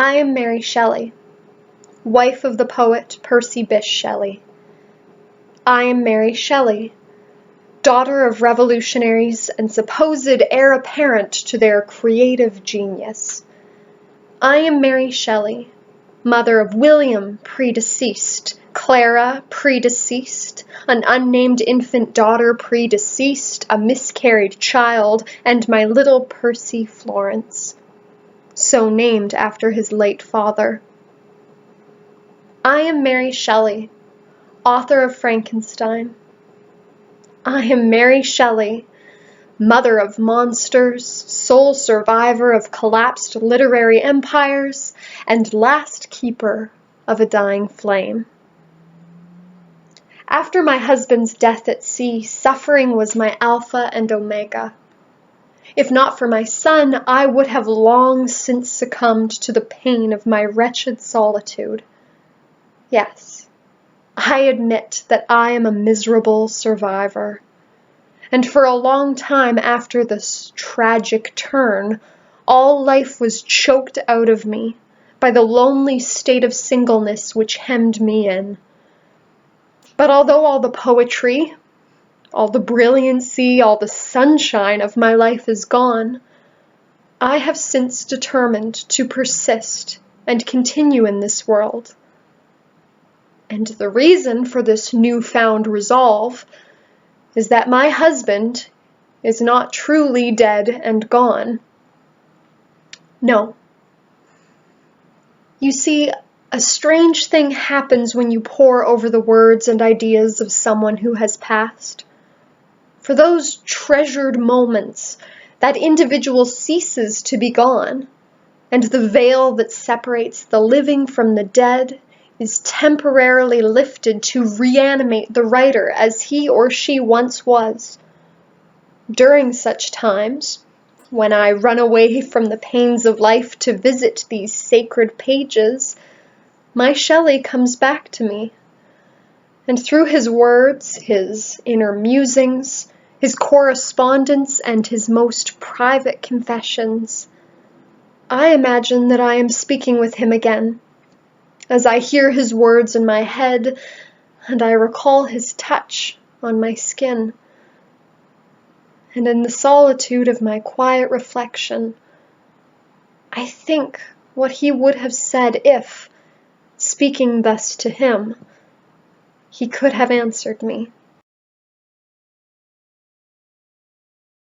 I am Mary Shelley, wife of the poet Percy Bysshe Shelley. I am Mary Shelley, daughter of revolutionaries and supposed heir apparent to their creative genius. I am Mary Shelley, mother of William, predeceased, Clara, predeceased, an unnamed infant daughter, predeceased, a miscarried child, and my little Percy Florence, so named after his late father. I am Mary Shelley, author of Frankenstein. I am Mary Shelley, mother of monsters, sole survivor of collapsed literary empires, and last keeper of a dying flame. After my husband's death at sea, suffering was my alpha and omega. If not for my son, I would have long since succumbed to the pain of my wretched solitude. Yes, I admit that I am a miserable survivor. And for a long time after this tragic turn, all life was choked out of me by the lonely state of singleness which hemmed me in. But although all the poetry, all the brilliancy, all the sunshine of my life is gone, I have since determined to persist and continue in this world. And the reason for this newfound resolve is that my husband is not truly dead and gone. No. You see, a strange thing happens when you pore over the words and ideas of someone who has passed. For those treasured moments, that individual ceases to be gone, and the veil that separates the living from the dead is temporarily lifted to reanimate the writer as he or she once was. During such times, when I run away from the pains of life to visit these sacred pages, my Shelley comes back to me, and through his words, his inner musings, his correspondence, and his most private confessions, I imagine that I am speaking with him again, as I hear his words in my head, and I recall his touch on my skin. And in the solitude of my quiet reflection, I think what he would have said if, speaking thus to him, he could have answered me.